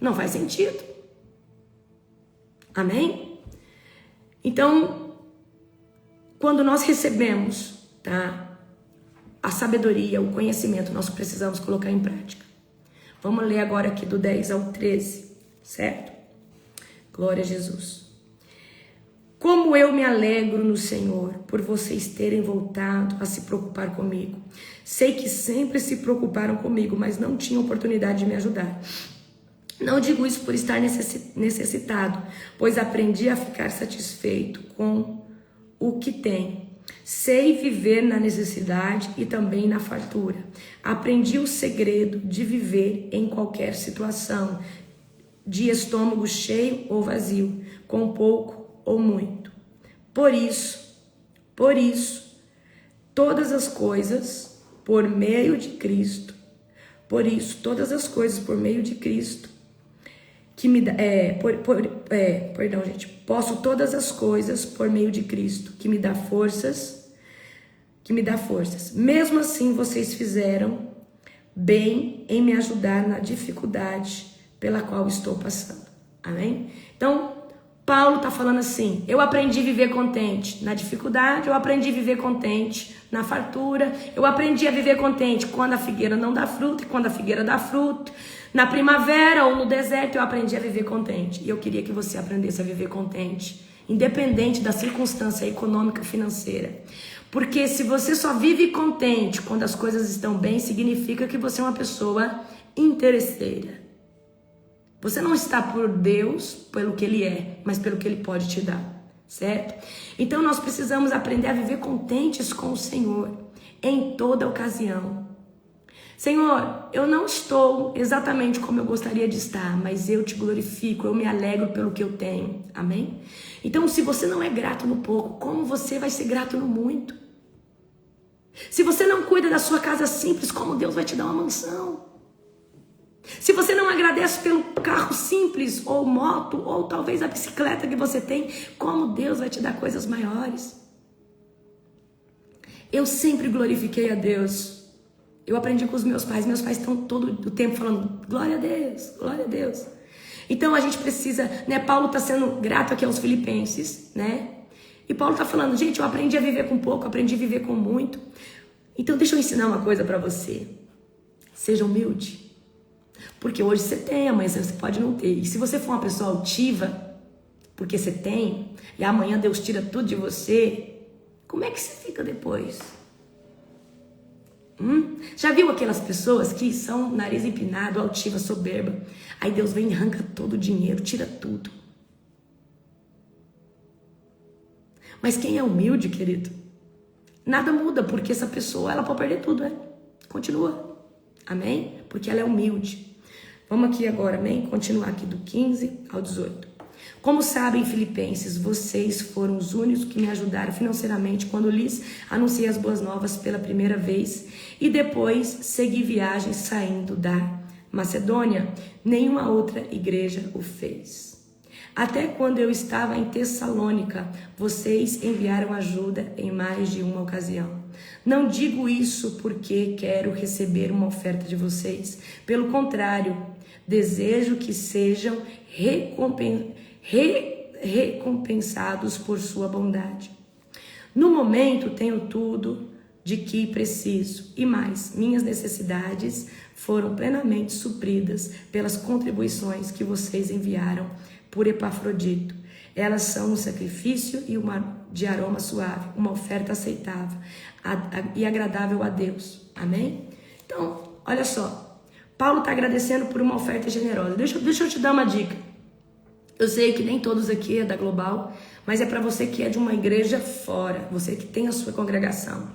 não faz sentido. Amém? Então, quando nós recebemos, a sabedoria, o conhecimento, nós precisamos colocar em prática. Vamos ler agora aqui do 10 ao 13, certo? Glória a Jesus. Como eu me alegro no Senhor por vocês terem voltado a se preocupar comigo. Sei que sempre se preocuparam comigo, mas não tinham oportunidade de me ajudar. Não digo isso por estar necessitado, pois aprendi a ficar satisfeito com o que tem. Sei viver na necessidade e também na fartura. Aprendi o segredo de viver em qualquer situação, de estômago cheio ou vazio, com pouco ou muito. Por isso, todas as coisas por meio de Cristo. Por isso, todas as coisas por meio de Cristo que me dá, posso todas as coisas por meio de Cristo, que me dá forças. Mesmo assim, vocês fizeram bem em me ajudar na dificuldade pela qual estou passando. Amém? Então, Paulo está falando assim: eu aprendi a viver contente na dificuldade, eu aprendi a viver contente na fartura, eu aprendi a viver contente quando a figueira não dá fruto e quando a figueira dá fruto, na primavera ou no deserto eu aprendi a viver contente. E eu queria que você aprendesse a viver contente, independente da circunstância econômica e financeira. Porque se você só vive contente quando as coisas estão bem, significa que você é uma pessoa interesseira. Você não está por Deus, pelo que Ele é, mas pelo que Ele pode te dar, certo? Então nós precisamos aprender a viver contentes com o Senhor, em toda ocasião. Senhor, eu não estou exatamente como eu gostaria de estar, mas eu te glorifico, eu me alegro pelo que eu tenho, amém? Então se você não é grato no pouco, como você vai ser grato no muito? Se você não cuida da sua casa simples, como Deus vai te dar uma mansão? Se você não agradece pelo carro simples, ou moto, ou talvez a bicicleta que você tem, como Deus vai te dar coisas maiores? Eu sempre glorifiquei a Deus. Eu aprendi com os meus pais estão todo o tempo falando, glória a Deus, glória a Deus. Então a gente precisa, né? Paulo está sendo grato aqui aos filipenses, né? E Paulo está falando, gente, eu aprendi a viver com pouco, aprendi a viver com muito. Então deixa eu ensinar uma coisa para você. Seja humilde. Porque hoje você tem, amanhã você pode não ter. E se você for uma pessoa altiva, porque você tem, e amanhã Deus tira tudo de você, como é que você fica depois? Já viu aquelas pessoas que são nariz empinado, altiva, soberba? Aí Deus vem e arranca todo o dinheiro, tira tudo. Mas quem é humilde, querido, nada muda, porque essa pessoa, ela pode perder tudo, né? Continua. Amém? Porque ela é humilde. Vamos aqui agora, amém? Continuar aqui do 15 ao 18. Como sabem, filipenses, vocês foram os únicos que me ajudaram financeiramente quando lhes anunciei as boas novas pela primeira vez e depois segui viagem saindo da Macedônia. Nenhuma outra igreja o fez. Até quando eu estava em Tessalônica, vocês enviaram ajuda em mais de uma ocasião. Não digo isso porque quero receber uma oferta de vocês. Pelo contrário, desejo que sejam recompensados por sua bondade. No momento tenho tudo de que preciso e mais, minhas necessidades foram plenamente supridas pelas contribuições que vocês enviaram por Epafrodito. Elas são um sacrifício e de aroma suave, uma oferta aceitável e agradável a Deus. Amém? Então, olha só. Paulo está agradecendo por uma oferta generosa. Deixa eu te dar uma dica. Eu sei que nem todos aqui é da Global, mas é para você que é de uma igreja fora, você que tem a sua congregação.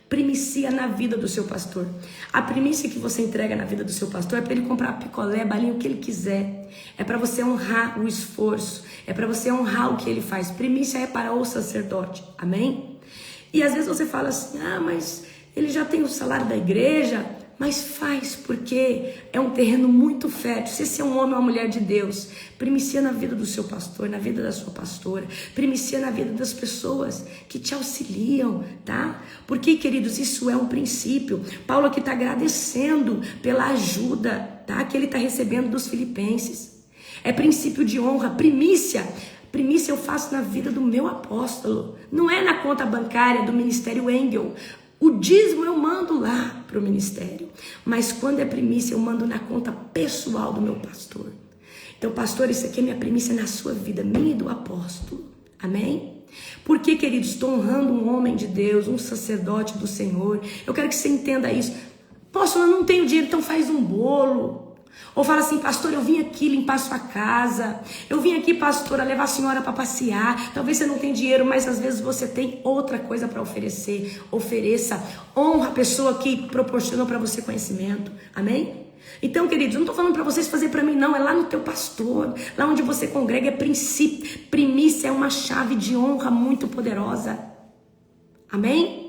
Primicia na vida do seu pastor. A primícia que você entrega na vida do seu pastor é para ele comprar picolé, balinha, o que ele quiser. É para você honrar o esforço. É para você honrar o que ele faz. Primícia é para o sacerdote. Amém? E às vezes você fala assim, mas ele já tem o salário da igreja. Mas faz, porque é um terreno muito fértil. Se você é um homem ou uma mulher de Deus, primicia na vida do seu pastor, na vida da sua pastora, primicia na vida das pessoas que te auxiliam, tá? Porque, queridos, isso é um princípio. Paulo aqui está agradecendo pela ajuda, tá? Que ele está recebendo dos filipenses. É princípio de honra, primícia. Primícia eu faço na vida do meu apóstolo. Não é na conta bancária do Ministério Engel. O dízimo eu mando lá para o ministério, mas quando é primícia eu mando na conta pessoal do meu pastor. Então, pastor, isso aqui é minha primícia na sua vida, minha e do apóstolo. Amém? Porque, queridos, estou honrando um homem de Deus, um sacerdote do Senhor. Eu quero que você entenda isso. Apóstolo, eu não tenho dinheiro, então faz um bolo. Ou fala assim, pastor, eu vim aqui limpar sua casa. Eu vim aqui, pastora, levar a senhora para passear. Talvez você não tenha dinheiro, mas às vezes você tem outra coisa para oferecer. Ofereça. Honra a pessoa que proporcionou para você conhecimento. Amém? Então, queridos, eu não estou falando para vocês fazer para mim, não. É lá no teu pastor. Lá onde você congrega é princípio. Primícia é uma chave de honra muito poderosa. Amém?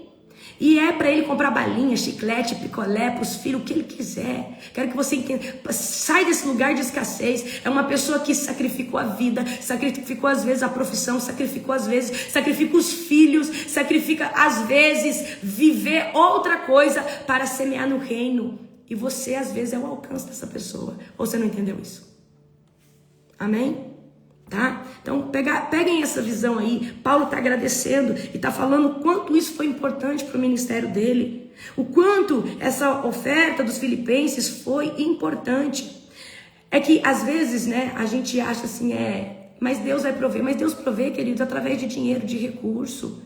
E é para ele comprar balinha, chiclete, picolé para os filhos, o que ele quiser. Quero que você entenda. Sai desse lugar de escassez. É uma pessoa que sacrificou a vida, sacrificou às vezes a profissão, sacrificou às vezes, sacrifica os filhos, sacrifica às vezes viver outra coisa para semear no reino. E você às vezes é o alcance dessa pessoa. Ou você não entendeu isso? Amém? tá? Então, peguem essa visão aí. Paulo está agradecendo e está falando o quanto isso foi importante para o ministério dele. O quanto essa oferta dos filipenses foi importante. É que, às vezes, né, a gente acha assim, mas Deus vai prover. Mas Deus provê, queridos, através de dinheiro, de recurso.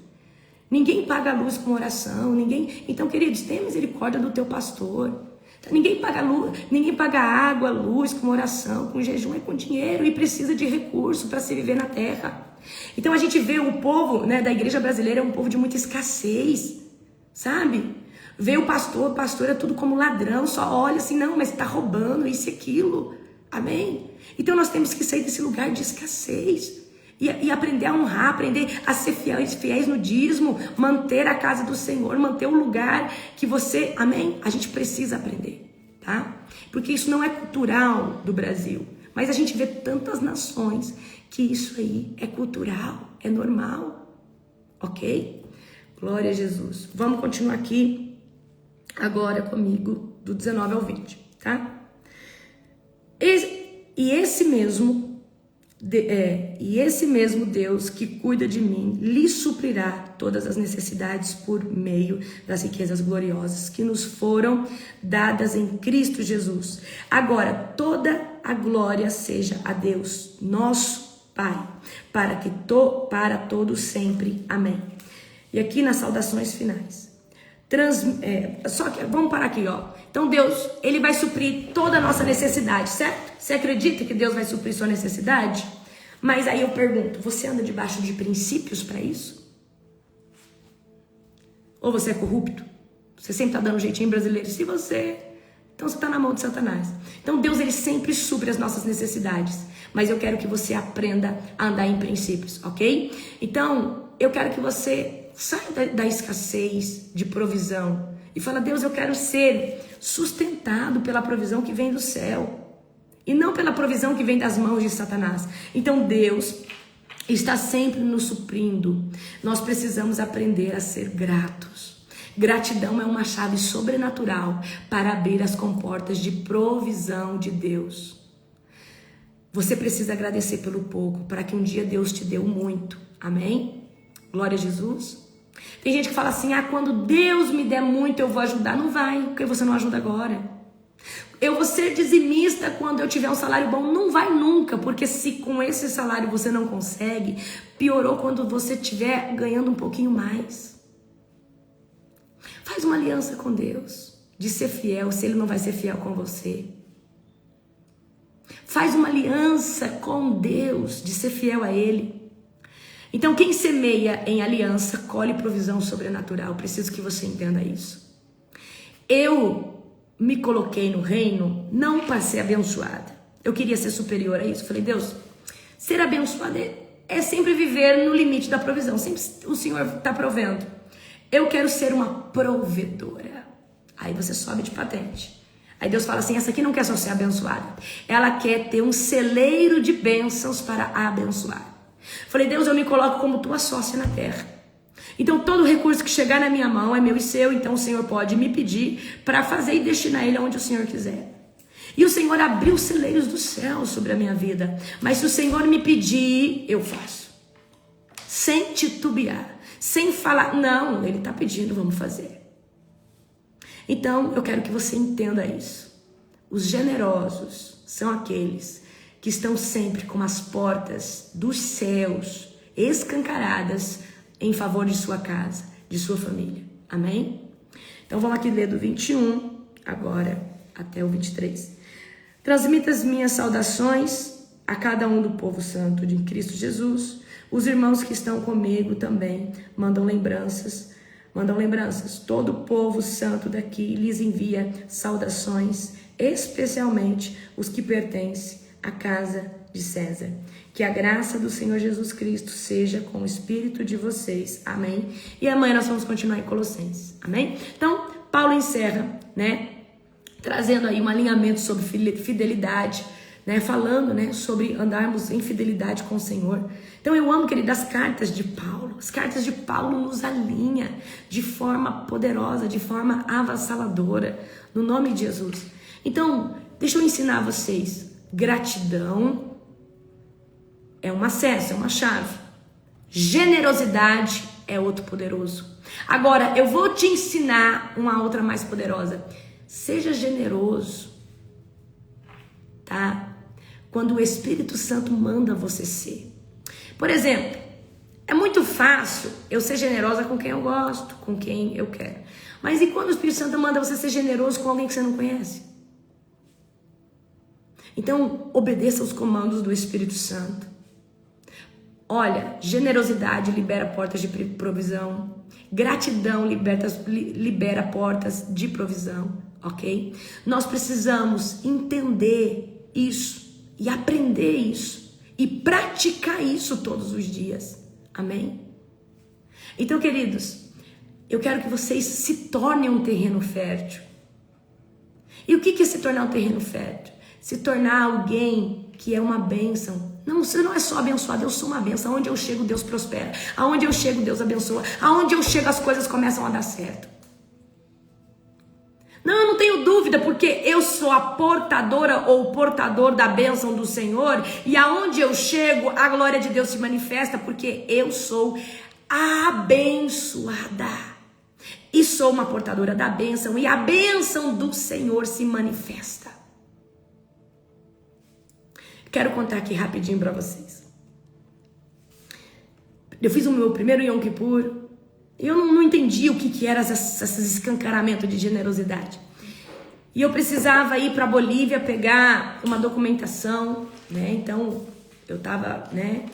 Ninguém paga a luz com oração, ninguém... Então, queridos, tenha misericórdia do teu pastor. Ninguém paga água, luz com oração, com jejum, é com dinheiro e precisa de recurso para se viver na terra. Então a gente vê o povo, né, da igreja brasileira é um povo de muita escassez, sabe? Vê o pastor é tudo como ladrão, só olha assim, não, mas tá roubando isso e aquilo, amém? Então nós temos que sair desse lugar de escassez e aprender a honrar, aprender a ser fiéis no dízimo, manter a casa do Senhor, manter o lugar que você, amém? A gente precisa aprender, tá? Porque isso não é cultural do Brasil, mas a gente vê tantas nações que isso aí é cultural, é normal, ok? Glória a Jesus. Vamos continuar aqui agora comigo do 19 ao 20, tá? E esse mesmo Deus que cuida de mim lhe suprirá todas as necessidades por meio das riquezas gloriosas que nos foram dadas em Cristo Jesus. Agora, toda a glória seja a Deus, nosso Pai, para todos sempre. Amém. E aqui nas saudações finais. Só que vamos parar aqui, ó. Então Deus, ele vai suprir toda a nossa necessidade, certo? Você acredita que Deus vai suprir sua necessidade? Mas aí eu pergunto, você anda debaixo de princípios para isso? Ou você é corrupto? Você sempre tá dando um jeitinho brasileiro? Então você tá na mão de Satanás. Então Deus, ele sempre supre as nossas necessidades. Mas eu quero que você aprenda a andar em princípios, ok? Então, eu quero que você saia da escassez de provisão e fala, Deus, eu quero ser sustentado pela provisão que vem do céu e não pela provisão que vem das mãos de Satanás. Então Deus está sempre nos suprindo. Nós precisamos aprender a ser gratos. Gratidão é uma chave sobrenatural para abrir as comportas de provisão de Deus. Você precisa agradecer pelo pouco para que um dia Deus te dê o muito. Amém? Glória a Jesus. Tem gente que fala assim, quando Deus me der muito eu vou ajudar. Não vai, porque você não ajuda agora. Eu vou ser dizimista quando eu tiver um salário bom. Não vai nunca, porque se com esse salário você não consegue, piorou quando você estiver ganhando um pouquinho mais. Faz uma aliança com Deus, de ser fiel, se Ele não vai ser fiel com você. Faz uma aliança com Deus, de ser fiel a Ele. Então, quem semeia em aliança, colhe provisão sobrenatural. Preciso que você entenda isso. Eu me coloquei no reino não para ser abençoada. Eu queria ser superior a isso. Falei, Deus, ser abençoada é sempre viver no limite da provisão. Sempre o Senhor está provendo. Eu quero ser uma provedora. Aí você sobe de patente. Aí Deus fala assim, essa aqui não quer só ser abençoada. Ela quer ter um celeiro de bênçãos para abençoar. Falei, Deus, eu me coloco como tua sócia na terra. Então todo recurso que chegar na minha mão é meu e seu. Então o Senhor pode me pedir para fazer e destinar ele aonde o Senhor quiser. E o Senhor abriu os celeiros do céu sobre a minha vida. Mas se o Senhor me pedir, eu faço. Sem titubear. Sem falar, não, ele está pedindo, vamos fazer. Então, eu quero que você entenda isso. Os generosos são aqueles que estão sempre com as portas dos céus escancaradas em favor de sua casa, de sua família. Amém? Então, vamos aqui ler do 21, agora, até o 23. Transmita as minhas saudações a cada um do povo santo de Cristo Jesus. Os irmãos que estão comigo também mandam lembranças. Todo o povo santo daqui lhes envia saudações, especialmente os que pertencem à casa de César. Que a graça do Senhor Jesus Cristo seja com o espírito de vocês. Amém? E amanhã nós vamos continuar em Colossenses. Amém? Então, Paulo encerra, né? Trazendo aí um alinhamento sobre fidelidade, né, falando, né, sobre andarmos em fidelidade com o Senhor. Então eu amo, querido, as cartas de Paulo. As cartas de Paulo nos alinham de forma poderosa, de forma avassaladora, no nome de Jesus. Então, deixa eu ensinar vocês. Gratidão é um acesso, é uma chave. Generosidade é outro poderoso. Agora, eu vou te ensinar uma outra mais poderosa. Seja generoso, tá? Quando o Espírito Santo manda você ser. Por exemplo, é muito fácil eu ser generosa com quem eu gosto, com quem eu quero. Mas e quando o Espírito Santo manda você ser generoso com alguém que você não conhece? Então, obedeça aos comandos do Espírito Santo. Olha, generosidade libera portas de provisão. Gratidão libera portas de provisão, ok? Nós precisamos entender isso e aprender isso e praticar isso todos os dias. Amém? Então, queridos, eu quero que vocês se tornem um terreno fértil. E o que é se tornar um terreno fértil? Se tornar alguém que é uma bênção. Não, você não é só abençoado, eu sou uma bênção. Aonde eu chego, Deus prospera. Aonde eu chego, Deus abençoa. Aonde eu chego, as coisas começam a dar certo. Não, eu não tenho dúvida, porque eu sou a portadora ou o portador da bênção do Senhor. E aonde eu chego, a glória de Deus se manifesta, porque eu sou abençoada. E sou uma portadora da bênção, e a bênção do Senhor se manifesta. Quero contar aqui rapidinho para vocês. Eu fiz o meu primeiro Yom Kippur, e eu não entendi o que era esse escancaramento de generosidade. E eu precisava ir para Bolívia pegar uma documentação, né? Então, eu tava, né?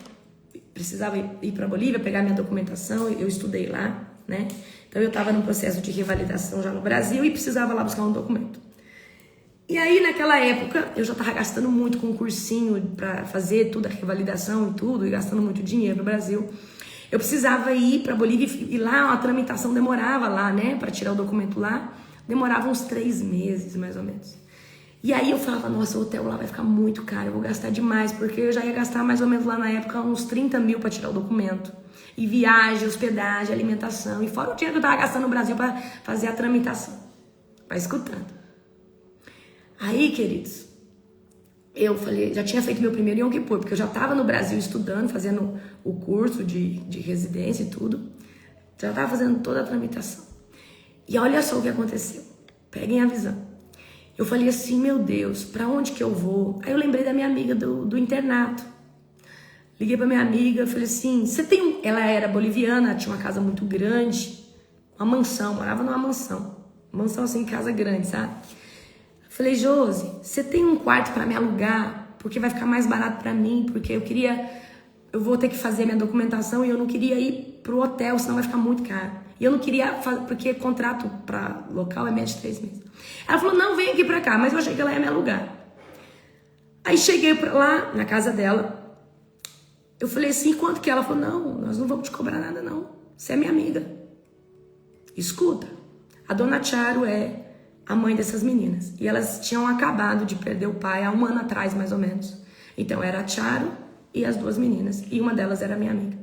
Precisava ir para Bolívia pegar minha documentação, eu estudei lá, né? Então eu estava num processo de revalidação já no Brasil e precisava lá buscar um documento. E aí naquela época eu já estava gastando muito com um cursinho para fazer toda a revalidação e tudo, e gastando muito dinheiro no Brasil. Eu precisava ir para Bolívia e lá a tramitação demorava lá, né? Para tirar o documento lá, demorava uns 3 meses mais ou menos. E aí eu falava, nossa, o hotel lá vai ficar muito caro, eu vou gastar demais, porque eu já ia gastar mais ou menos lá na época uns 30 mil para tirar o documento. E viagem, hospedagem, alimentação. E fora o dinheiro que eu tava gastando no Brasil para fazer a tramitação. Vai escutando. Aí, queridos, eu falei, já tinha feito meu primeiro Yom Kippur, porque eu já tava no Brasil estudando, fazendo o curso de residência e tudo. Já tava fazendo toda a tramitação. E olha só o que aconteceu. Peguem a visão. Eu falei assim, meu Deus, pra onde que eu vou? Aí eu lembrei da minha amiga do internato. Liguei pra minha amiga, falei assim, você tem ela era boliviana, tinha uma casa muito grande, uma mansão, morava numa mansão. Mansão assim, casa grande, sabe? Falei, Josi, você tem um quarto pra me alugar? Porque vai ficar mais barato pra mim, porque eu vou ter que fazer minha documentação e eu não queria ir pro hotel, senão vai ficar muito caro. E eu não queria fazer, porque contrato pra local é médio de 3 meses. Ela falou, não, vem aqui pra cá, mas eu achei que ela ia me alugar. Aí cheguei lá, na casa dela, eu falei assim, quanto que? Ela falou, não, nós não vamos te cobrar nada não, você é minha amiga. Escuta, a dona Charo é a mãe dessas meninas. E elas tinham acabado de perder o pai há 1 ano atrás, mais ou menos. Então era a Charo e as 2 meninas, e uma delas era minha amiga.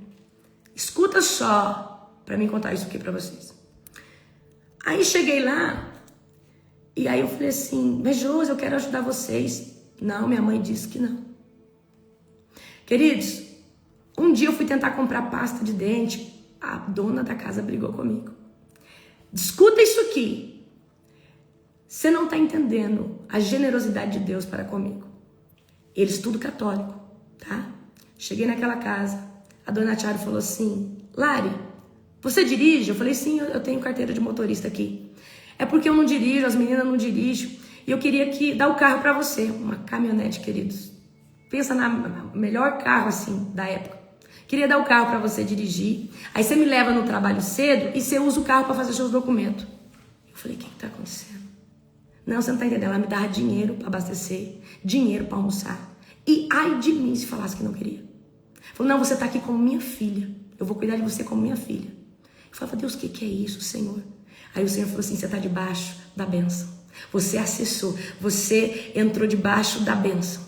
Escuta só, pra mim contar isso aqui pra vocês. Aí cheguei lá, e aí eu falei assim, mas Josi, eu quero ajudar vocês. Não, minha mãe disse que não. Queridos, um dia eu fui tentar comprar pasta de dente, a dona da casa brigou comigo. Escuta isso aqui. Você não está entendendo a generosidade de Deus para comigo. Eles tudo católico, tá? Cheguei naquela casa, a dona Charo falou assim, Lari, você dirige? Eu falei, sim, eu tenho carteira de motorista aqui. É porque eu não dirijo, as meninas não dirigem, e eu queria dar o carro para você. Uma caminhonete, queridos. Pensa na melhor carro, assim, da época. Queria dar o carro para você dirigir. Aí você me leva no trabalho cedo e você usa o carro para fazer seus documentos. Eu falei, o que tá acontecendo? Não, você não tá entendendo. Ela me dava dinheiro para abastecer, dinheiro para almoçar. E ai de mim se falasse que não queria. Falou, não, você tá aqui como minha filha. Eu vou cuidar de você como minha filha. Eu falava, Deus, o que é isso, Senhor? Aí o Senhor falou assim, você tá debaixo da bênção. Você acessou, você entrou debaixo da bênção.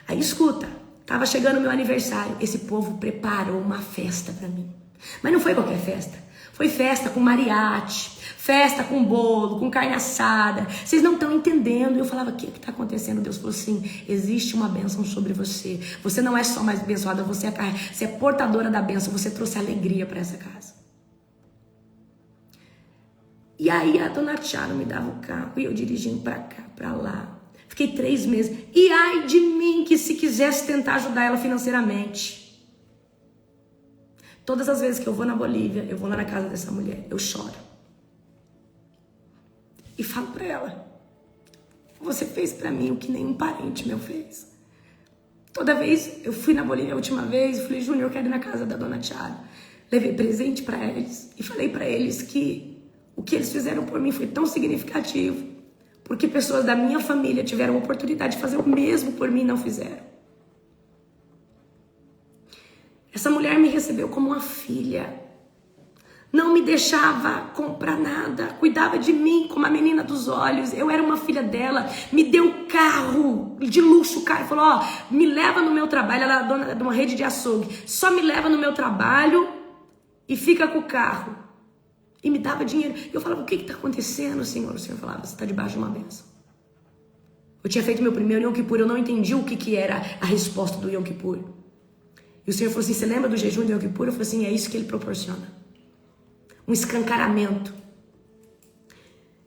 Aí escuta, tava chegando o meu aniversário, esse povo preparou uma festa pra mim. Mas não foi qualquer festa. Foi festa com mariachi, festa com bolo, com carne assada. Vocês não estão entendendo. Eu falava, o que está acontecendo? Deus falou assim, existe uma bênção sobre você. Você não é só mais abençoada, você é portadora da bênção. Você trouxe alegria para essa casa. E aí a dona Tiara me dava o carro e eu dirigindo para cá, para lá. Fiquei 3 meses. E ai de mim que se quisesse tentar ajudar ela financeiramente. Todas as vezes que eu vou na Bolívia, eu vou lá na casa dessa mulher, eu choro. E falo pra ela, você fez pra mim o que nenhum parente meu fez. Toda vez, eu fui na Bolívia a última vez, falei, Júnior, eu quero ir na casa da dona Tiara. Levei presente pra eles e falei pra eles que o que eles fizeram por mim foi tão significativo, porque pessoas da minha família tiveram a oportunidade de fazer o mesmo por mim e não fizeram. Essa mulher me recebeu como uma filha. Não me deixava comprar nada. Cuidava de mim como a menina dos olhos. Eu era uma filha dela. Me deu um carro de luxo. O cara falou, ó, me leva no meu trabalho. Ela é dona de uma rede de açougue. Só me leva no meu trabalho e fica com o carro. E me dava dinheiro. E eu falava, o que está acontecendo, Senhor? O Senhor falava, você está debaixo de uma bênção. Eu tinha feito meu primeiro Yom Kippur. Eu não entendi o que era a resposta do Yom Kippur. E o Senhor falou assim, você lembra do jejum de Yom Kippur? Eu falei assim, é isso que ele proporciona. Um escancaramento.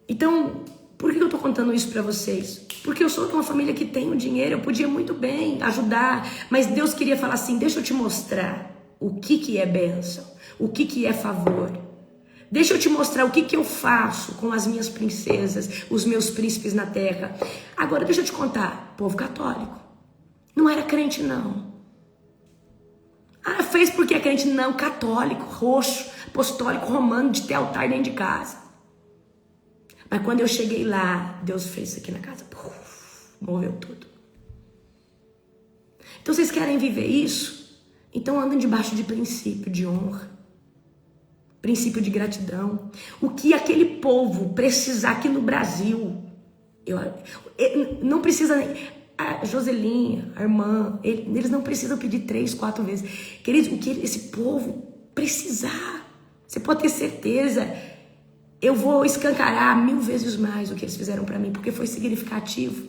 Então, por que eu tô contando isso pra vocês? Porque eu sou de uma família que tem o dinheiro, eu podia muito bem ajudar, mas Deus queria falar assim, deixa eu te mostrar o que é bênção, o que é favor. Deixa eu te mostrar o que eu faço com as minhas princesas, os meus príncipes na terra. Agora, deixa eu te contar, povo católico. Não era crente, não. Ah, fez porque é crente? Não, católico, roxo, apostólico, romano, de ter altar dentro de casa. Mas quando eu cheguei lá, Deus fez isso aqui na casa. Moveu tudo. Então vocês querem viver isso? Então andem debaixo de princípio de honra. Princípio de gratidão. O que aquele povo precisar aqui no Brasil. Não precisa... A Joselinha, a irmã, eles não precisam pedir 3, 4 vezes. Queridos, o que esse povo precisar, você pode ter certeza, eu vou escancarar 1000 vezes mais o que eles fizeram para mim, porque foi significativo.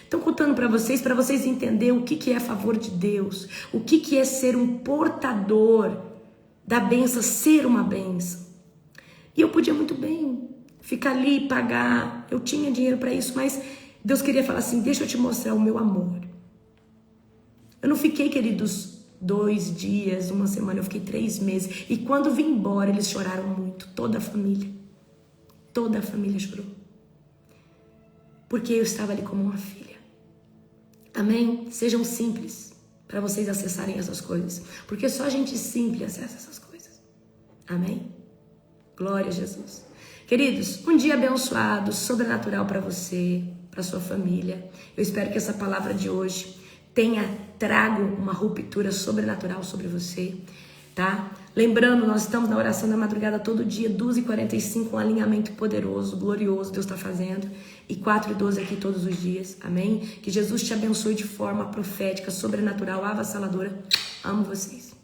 Então, contando para vocês entenderem o que é a favor de Deus, o que é ser um portador da bênção, ser uma bênção. E eu podia muito bem ficar ali, pagar, eu tinha dinheiro para isso, mas Deus queria falar assim, deixa eu te mostrar o meu amor. Eu não fiquei, queridos, 2 dias, 1 semana, eu fiquei 3 meses. E quando vim embora, eles choraram muito, toda a família. Toda a família chorou. Porque eu estava ali como uma filha. Amém? Sejam simples para vocês acessarem essas coisas. Porque só gente simples acessa essas coisas. Amém? Glória a Jesus. Queridos, um dia abençoado, sobrenatural para você, para sua família. Eu espero que essa palavra de hoje trago uma ruptura sobrenatural sobre você, tá? Lembrando, nós estamos na oração da madrugada todo dia, 2h45, um alinhamento poderoso, glorioso, Deus está fazendo, e 4h12 aqui todos os dias, amém? Que Jesus te abençoe de forma profética, sobrenatural, avassaladora. Amo vocês.